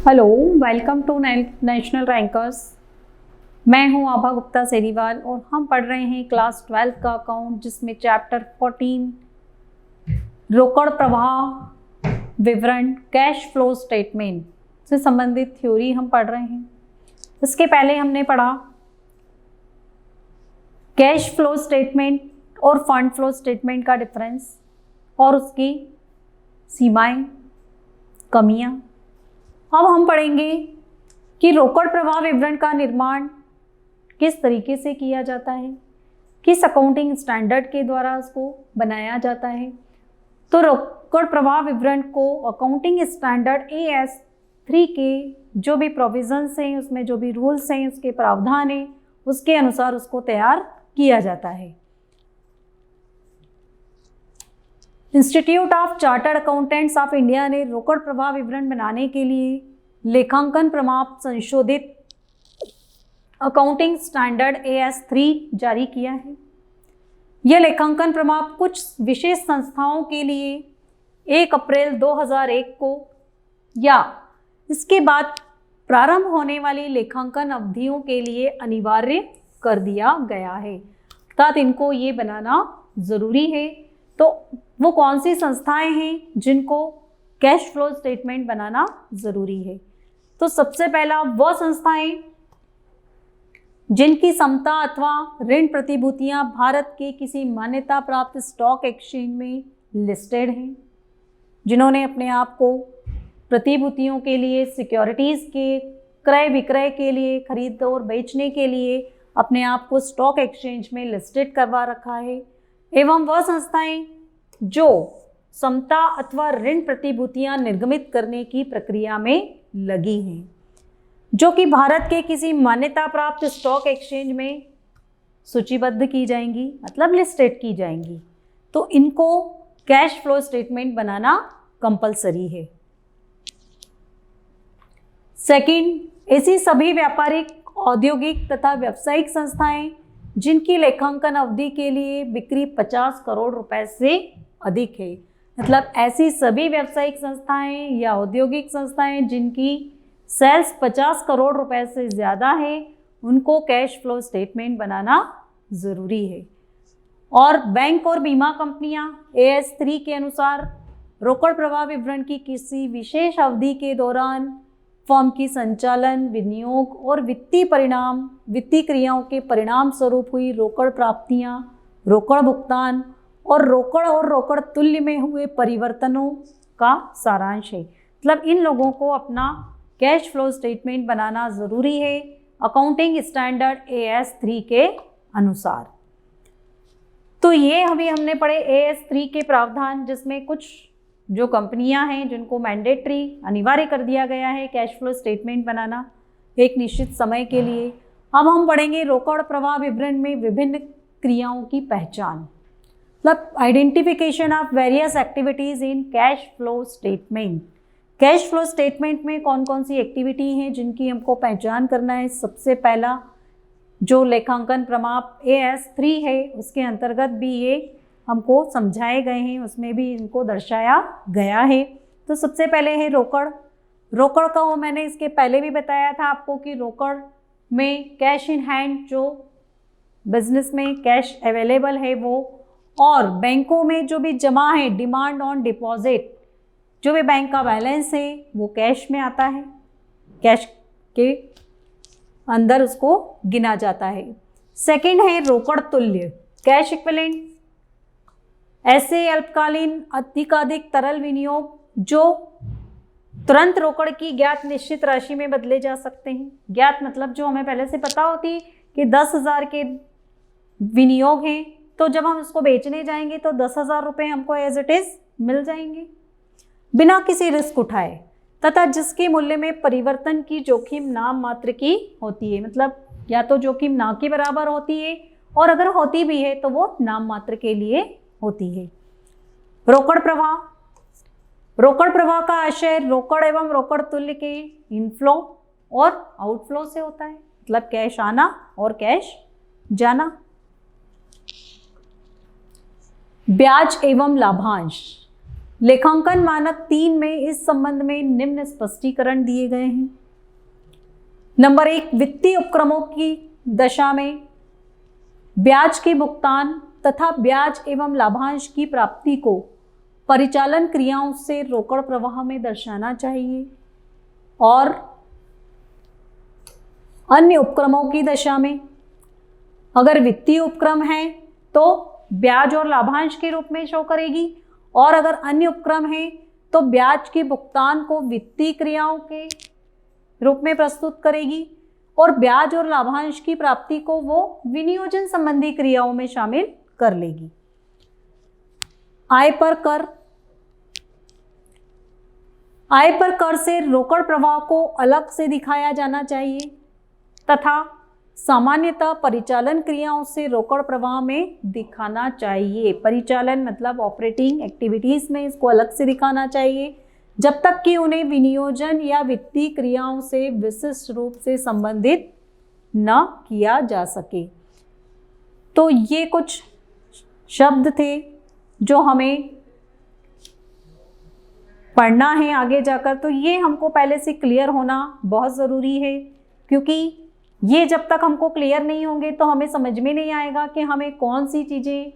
Hello, welcome to national rankers. मैं हूं आभा गुप्ता सेरीवाल और हम पढ़ रहे हैं क्लास 12 का अकाउंट, जिसमें चैप्टर 14 रोकड़ प्रवाह विवरण कैश फ्लो स्टेटमेंट से संबंधित थ्योरी हम पढ़ रहे हैं। इसके पहले हमने पढ़ा कैश फ्लो स्टेटमेंट और फंड फ्लो स्टेटमेंट का डिफरेंस और उसकी सीमाएं, कमियां। अब हम पढ़ेंगे कि रोकड़ प्रवाह विवरण का निर्माण किस तरीके से किया जाता है, किस अकाउंटिंग स्टैंडर्ड के द्वारा उसको बनाया जाता है। तो रोकड़ प्रवाह विवरण को अकाउंटिंग स्टैंडर्ड AS3 के जो भी प्रोविजंस हैं, उसमें जो भी रूल्स हैं, उसके प्रावधान हैं, उसके अनुसार उसको तैयार किया जाता है। Institute of chartered accountants of India ने रोकड़ प्रवाह विवरण बनाने के लिए लेखांकन प्रमाप संशोधित अकाउंटिंग स्टैंडर्ड AS3 जारी किया है। यह लेखांकन प्रमाप कुछ विशेष संस्थाओं के लिए 1 अप्रैल 2001 को या इसके बाद प्रारंभ होने वाली लेखांकन अवधियों के लिए अनिवार्य कर दिया गया है, अर्थात इनको ये बनाना ज़रूरी है। तो वो कौन सी संस्थाएं हैं जिनको कैश फ्लो स्टेटमेंट बनाना ज़रूरी है? तो सबसे पहला वह संस्थाएं जिनकी समता अथवा ऋण प्रतिभूतियां भारत के किसी मान्यता प्राप्त स्टॉक एक्सचेंज में लिस्टेड हैं, जिन्होंने अपने आप को प्रतिभूतियों के लिए, सिक्योरिटीज़ के क्रय विक्रय के लिए, खरीद और बेचने के लिए अपने आप को स्टॉक एक्सचेंज में लिस्टेड करवा रखा है, एवं वह संस्थाएं जो समता अथवा ऋण प्रतिभूतियां निर्गमित करने की प्रक्रिया में लगी हैं, जो कि भारत के किसी मान्यता प्राप्त स्टॉक एक्सचेंज में सूचीबद्ध की जाएंगी, मतलब लिस्टेड की जाएंगी। तो इनको कैश फ्लो स्टेटमेंट बनाना कंपलसरी है। सेकंड, ऐसी सभी व्यापारिक, औद्योगिक तथा व्यावसायिक संस्थाएं जिनकी लेखांकन अवधि के लिए बिक्री 50 करोड़ रुपए से अधिक है, मतलब ऐसी सभी व्यावसायिक संस्थाएं या औद्योगिक संस्थाएं जिनकी सेल्स 50 करोड़ रुपए से ज़्यादा है, उनको कैश फ्लो स्टेटमेंट बनाना ज़रूरी है। और बैंक और बीमा कंपनियां AS3 के अनुसार रोकड़ प्रवाह विवरण की किसी विशेष अवधि के दौरान फर्म की संचालन, विनियोग और वित्तीय क्रियाओं के परिणाम स्वरूप हुई रोकड़ प्राप्तियां, रोकड़ भुगतान और रोकड़ तुल्य में हुए परिवर्तनों का सारांश है। मतलब इन लोगों को अपना कैश फ्लो स्टेटमेंट बनाना ज़रूरी है अकाउंटिंग स्टैंडर्ड AS3 के अनुसार। तो ये अभी हमने पढ़े AS3 के प्रावधान, जिसमें कुछ जो कंपनियां हैं जिनको मैंडेटरी अनिवार्य कर दिया गया है कैश फ्लो स्टेटमेंट बनाना एक निश्चित समय के लिए। अब हम पढ़ेंगे रोकड़ प्रवाह विवरण में विभिन्न क्रियाओं की पहचान, मतलब identification of various activities in cash flow statement. Cash flow statement में कौन कौन सी एक्टिविटी हैं जिनकी हमको पहचान करना है। सबसे पहला जो लेखांकन प्रमाप AS3 है, उसके अंतर्गत भी ये हमको समझाए गए हैं, उसमें भी इनको दर्शाया गया है। तो सबसे पहले है रोकड़ का वो मैंने इसके पहले भी बताया था आपको कि रोकड़ में कैश इन हैंड, जो बिजनेस में कैश अवेलेबल है वो, और बैंकों में जो भी जमा है, डिमांड ऑन डिपॉजिट, जो भी बैंक का बैलेंस है वो कैश में आता है, कैश के अंदर उसको गिना जाता है। सेकंड है रोकड़ तुल्य, कैश इक्विवेलेंट, ऐसे अल्पकालीन अधिकाधिक तरल विनियोग जो तुरंत रोकड़ की ज्ञात निश्चित राशि में बदले जा सकते हैं। ज्ञात मतलब जो हमें पहले से पता होती कि 10,000 के विनियोग हैं, तो जब हम उसको बेचने जाएंगे तो 10,000 रुपये हमको एज इट इज़ मिल जाएंगे बिना किसी रिस्क उठाए, तथा जिसके मूल्य में परिवर्तन की जोखिम नाम मात्र की होती है, मतलब या तो जोखिम ना के बराबर होती है और अगर होती भी है तो वो नाम मात्र के लिए होती है। रोकड़ प्रवाह का आशय रोकड़ एवं रोकड़ तुल्य के इनफ्लो और आउटफ्लो से होता है, मतलब कैश आना और कैश जाना। ब्याज एवं लाभांश, लेखांकन मानक 3 में इस संबंध में निम्न स्पष्टीकरण दिए गए हैं। नंबर 1, वित्तीय उपक्रमों की दशा में ब्याज के भुगतान तथा ब्याज एवं लाभांश की प्राप्ति को परिचालन क्रियाओं से रोकड़ प्रवाह में दर्शाना चाहिए, और अन्य उपक्रमों की दशा में अगर वित्तीय उपक्रम है तो ब्याज और लाभांश के रूप में शो करेगी, और अगर अन्य उपक्रम है तो ब्याज के भुगतान को वित्तीय क्रियाओं के रूप में प्रस्तुत करेगी, और ब्याज और लाभांश की प्राप्ति को वो विनियोजन संबंधी क्रियाओं में शामिल कर लेगी। आय पर कर। आय पर कर से रोकड़ प्रवाह को अलग से दिखाया जाना चाहिए तथा सामान्यतः परिचालन क्रियाओं से रोकड़ प्रवाह में दिखाना चाहिए। परिचालन मतलब ऑपरेटिंग एक्टिविटीज में इसको अलग से दिखाना चाहिए, जब तक कि उन्हें विनियोजन या वित्तीय क्रियाओं से विशिष्ट रूप से संबंधित न किया जा सके। तो ये कुछ शब्द थे जो हमें पढ़ना है आगे जाकर, तो ये हमको पहले से क्लियर होना बहुत ज़रूरी है, क्योंकि ये जब तक हमको क्लियर नहीं होंगे तो हमें समझ में नहीं आएगा कि हमें कौन सी चीज़ें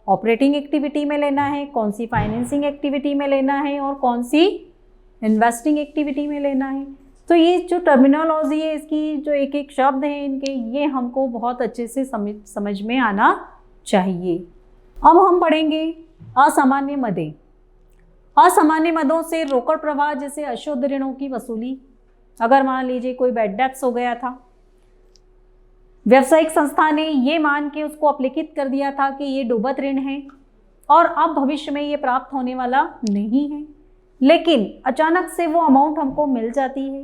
ऑपरेटिंग एक्टिविटी में लेना है, कौन सी फाइनेंसिंग एक्टिविटी में लेना है और कौन सी इन्वेस्टिंग एक्टिविटी में लेना है। तो ये जो टर्मिनोलॉजी है, इसकी जो एक एक शब्द हैं इनके, ये हमको बहुत अच्छे से समझ में आना चाहिए। अब हम पढ़ेंगे असामान्य मदें। असामान्य मदों से रोकड़ प्रवाह जैसे अशुद्ध ऋणों की वसूली। अगर मान लीजिए कोई बैड डेट्स हो गया था, व्यावसायिक संस्था ने ये मान के उसको अपलिखित कर दिया था कि ये डूबत ऋण है और अब भविष्य में ये प्राप्त होने वाला नहीं है, लेकिन अचानक से वो अमाउंट हमको मिल जाती है,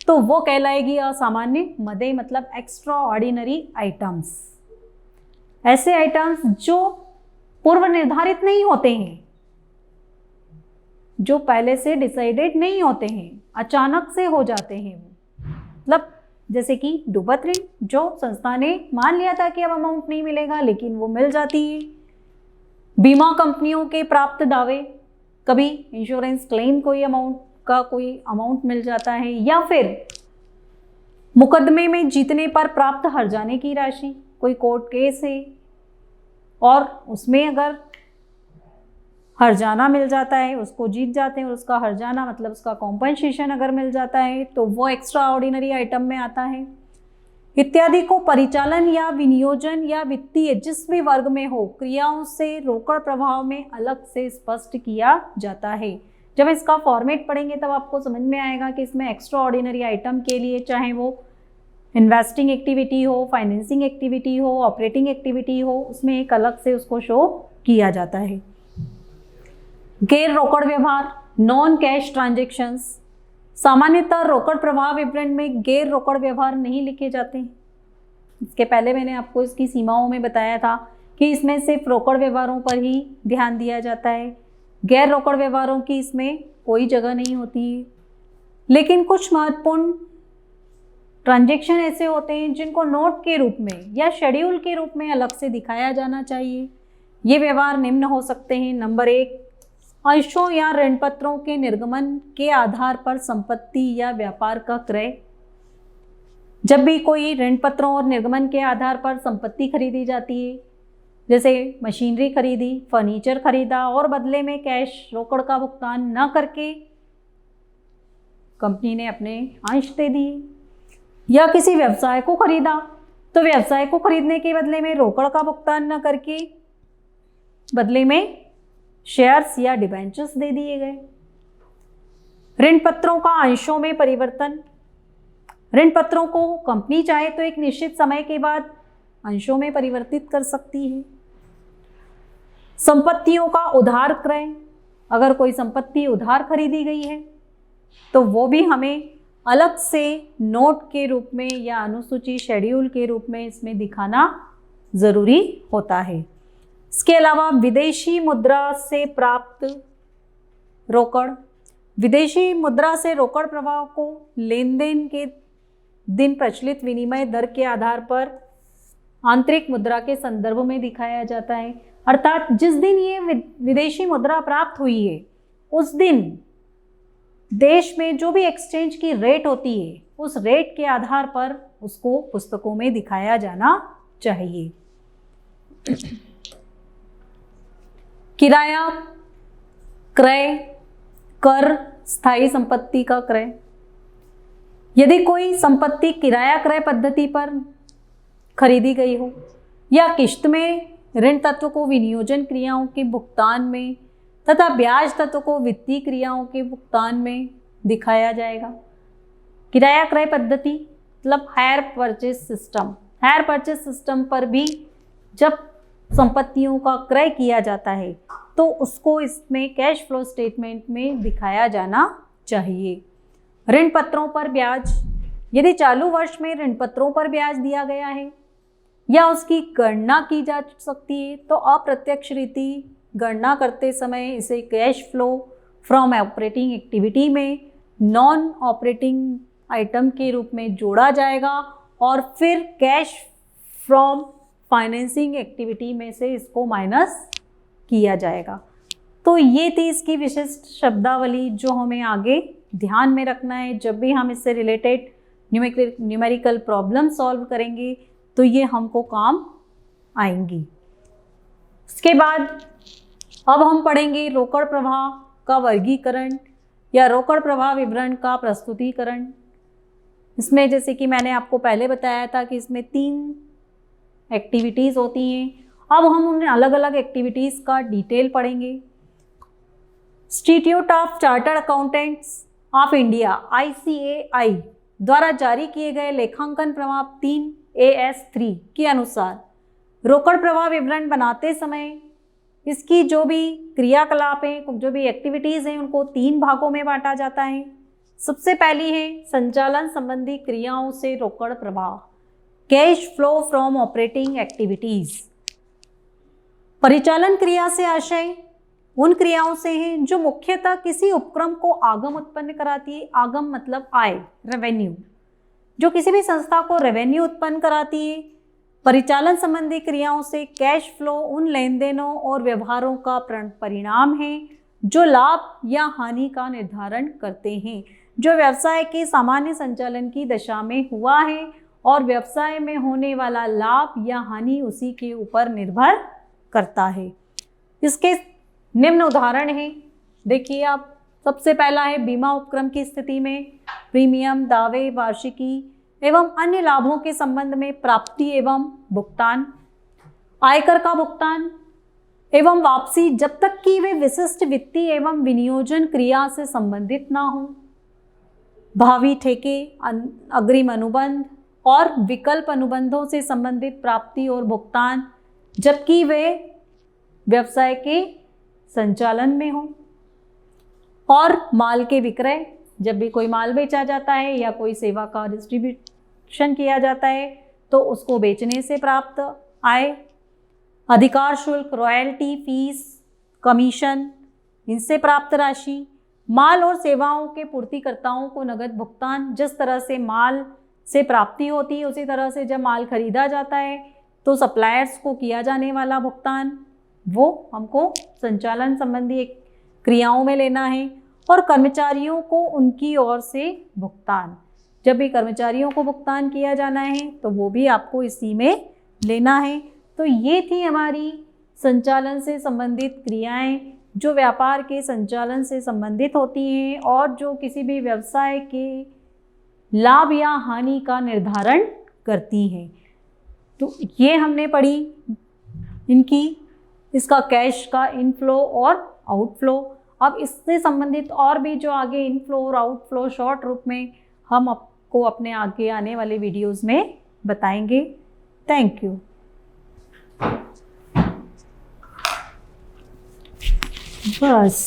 तो वो कहलाएगी असामान्य मदें, मतलब एक्स्ट्रा ऑर्डिनरी आइटम्स। ऐसे आइटम्स जो पूर्व निर्धारित नहीं होते हैं, जो पहले से डिसाइडेड नहीं होते हैं, अचानक से हो जाते हैं वो, मतलब जैसे कि डूबत ऋण, जो संस्था ने मान लिया था कि अब अमाउंट नहीं मिलेगा लेकिन वो मिल जाती है। बीमा कंपनियों के प्राप्त दावे, कभी इंश्योरेंस क्लेम कोई अमाउंट मिल जाता है, या फिर मुकदमे में जीतने पर प्राप्त हर्जाने की राशि। कोई कोर्ट केस है और उसमें अगर हर्जाना मिल जाता है, उसको जीत जाते हैं और उसका हर्जाना मतलब उसका कॉम्पनसेशन अगर मिल जाता है तो वो एक्स्ट्रा ऑर्डिनरी आइटम में आता है। इत्यादि को परिचालन या विनियोजन या वित्तीय जिस भी वर्ग में हो, क्रियाओं से रोकड़ प्रवाह में अलग से स्पष्ट किया जाता है। जब इसका फॉर्मेट पढ़ेंगे तब आपको समझ में आएगा कि इसमें एक्स्ट्रा ऑर्डिनरी आइटम के लिए चाहे वो इन्वेस्टिंग एक्टिविटी हो, फाइनेंसिंग एक्टिविटी हो, ऑपरेटिंग एक्टिविटी हो, उसमें एक अलग से उसको शो किया जाता है। गैर रोकड़ व्यवहार, नॉन कैश ट्रांजैक्शंस। सामान्यतः रोकड़ प्रवाह विवरण में गैर रोकड़ व्यवहार नहीं लिखे जाते हैं। इसके पहले मैंने आपको इसकी सीमाओं में बताया था कि इसमें सिर्फ रोकड़ व्यवहारों पर ही ध्यान दिया जाता है, गैर रोकड़ व्यवहारों की इसमें कोई जगह नहीं होती है। लेकिन कुछ महत्वपूर्ण ट्रांजैक्शन ऐसे होते हैं जिनको नोट के रूप में या शेड्यूल के रूप में अलग से दिखाया जाना चाहिए। ये व्यवहार निम्न हो सकते हैं। नंबर 1, अंशों या ऋण पत्रों के निर्गमन के आधार पर संपत्ति या व्यापार का क्रय। जब भी कोई ऋण पत्रों और निर्गमन के आधार पर संपत्ति खरीदी जाती है, जैसे मशीनरी खरीदी, फर्नीचर खरीदा और बदले में कैश रोकड़ का भुगतान न करके कंपनी ने अपने अंश दे दिए, या किसी व्यवसाय को खरीदा तो व्यवसाय को खरीदने के बदले में रोकड़ का भुगतान न करके बदले में शेयर्स या डिबेंचर्स दे दिए गए। ऋण पत्रों का अंशों में परिवर्तन। ऋण पत्रों को कंपनी चाहे तो एक निश्चित समय के बाद अंशों में परिवर्तित कर सकती है। संपत्तियों का उधार क्रय। अगर कोई संपत्ति उधार खरीदी गई है तो वो भी हमें अलग से नोट के रूप में या अनुसूची शेड्यूल के रूप में इसमें दिखाना ज़रूरी होता है। इसके अलावा विदेशी मुद्रा से प्राप्त रोकड़। विदेशी मुद्रा से रोकड़ प्रवाह को लेन देन के दिन प्रचलित विनिमय दर के आधार पर आंतरिक मुद्रा के संदर्भ में दिखाया जाता है। अर्थात जिस दिन ये विदेशी मुद्रा प्राप्त हुई है उस दिन देश में जो भी एक्सचेंज की रेट होती है उस रेट के आधार पर उसको पुस्तकों में दिखाया जाना चाहिए। किराया, क्रय, कर, स्थायी संपत्ति का क्रय। यदि कोई संपत्ति किराया क्रय पद्धति पर खरीदी गई हो या किश्त में, ऋण तत्व को विनियोजन क्रियाओं के भुगतान में तथा ब्याज तत्व को वित्तीय क्रियाओं के भुगतान में दिखाया जाएगा। किराया क्रय पद्धति मतलब hire purchase system. Hire purchase system पर भी जब संपत्तियों का क्रय किया जाता है तो उसको इसमें कैश फ्लो स्टेटमेंट में दिखाया जाना चाहिए। ऋण पत्रों पर ब्याज। यदि चालू वर्ष में ऋण पत्रों पर ब्याज दिया गया है या उसकी गणना की जा सकती है तो अप्रत्यक्ष रीति गणना करते समय इसे cash flow from operating activity में नॉन ऑपरेटिंग आइटम के रूप में जोड़ा जाएगा और फिर कैश फ्रॉम फाइनेंसिंग एक्टिविटी में से इसको माइनस किया जाएगा। तो ये थी इसकी विशिष्ट शब्दावली जो हमें आगे ध्यान में रखना है। जब भी हम इससे रिलेटेड न्यूमेरिकल प्रॉब्लम सॉल्व करेंगे तो ये हमको काम आएंगी। इसके बाद अब हम पढ़ेंगे रोकड़ प्रवाह का वर्गीकरण या रोकड़ प्रवाह विवरण का प्रस्तुतिकरण। इसमें जैसे कि मैंने आपको पहले बताया था कि इसमें 3 एक्टिविटीज़ होती हैं। अब हम उन अलग अलग एक्टिविटीज़ का डिटेल पढ़ेंगे। Institute of chartered accountants of India ICAI द्वारा जारी किए गए लेखांकन प्रमाण 3 AS3 के अनुसार रोकड़ प्रवाह विवरण बनाते समय इसकी जो भी क्रियाकलाप हैं, जो भी एक्टिविटीज़ हैं, उनको 3 भागों में बांटा जाता है। सबसे पहली है संचालन संबंधी क्रियाओं से रोकड़ प्रवाह, cash flow from operating activities. परिचालन क्रिया से आशय उन क्रियाओं से है जो मुख्यतः किसी उपक्रम को आगम उत्पन्न कराती है। आगम मतलब आय, रेवेन्यू, जो किसी भी संस्था को रेवेन्यू उत्पन्न कराती है। परिचालन संबंधी क्रियाओं से कैश फ्लो उन लेन देनों और व्यवहारों का परिणाम है जो लाभ या हानि का निर्धारण करते हैं, जो व्यवसाय के सामान्य संचालन की दशा में हुआ है और व्यवसाय में होने वाला लाभ या हानि उसी के ऊपर निर्भर करता है। इसके निम्न उदाहरण हैं, देखिए आप। सबसे पहला है बीमा उपक्रम की स्थिति में प्रीमियम, दावे, वार्षिकी एवं अन्य लाभों के संबंध में प्राप्ति एवं भुगतान, आयकर का भुगतान एवं वापसी जब तक कि वे विशिष्ट वित्तीय एवं विनियोजन क्रिया से संबंधित ना हो, भावी ठेके, अग्रिम अनुबंध और विकल्प अनुबंधों से संबंधित प्राप्ति और भुगतान जबकि वे व्यवसाय के संचालन में हो, और माल के विक्रय, जब भी कोई माल बेचा जाता है या कोई सेवा का डिस्ट्रीब्यूशन किया जाता है तो उसको बेचने से प्राप्त आय, अधिकार शुल्क, रॉयल्टी, फीस, कमीशन, इनसे प्राप्त राशि, माल और सेवाओं के पूर्तिकर्ताओं को नगद भुगतान। जिस तरह से माल से प्राप्ति होती है उसी तरह से जब माल खरीदा जाता है तो सप्लायर्स को किया जाने वाला भुगतान वो हमको संचालन संबंधी क्रियाओं में लेना है। और कर्मचारियों को उनकी ओर से भुगतान, जब भी कर्मचारियों को भुगतान किया जाना है तो वो भी आपको इसी में लेना है। तो ये थी हमारी संचालन से संबंधित क्रियाएं जो व्यापार के संचालन से संबंधित होती हैं और जो किसी भी व्यवसाय के लाभ या हानि का निर्धारण करती हैं। तो ये हमने पढ़ी इसका कैश का इनफ्लो और आउटफ्लो। अब इससे संबंधित और भी जो आगे इनफ्लो और आउटफ्लो शॉर्ट रूप में हम आपको अपने आगे आने वाले वीडियोस में बताएंगे। Thank you. बस।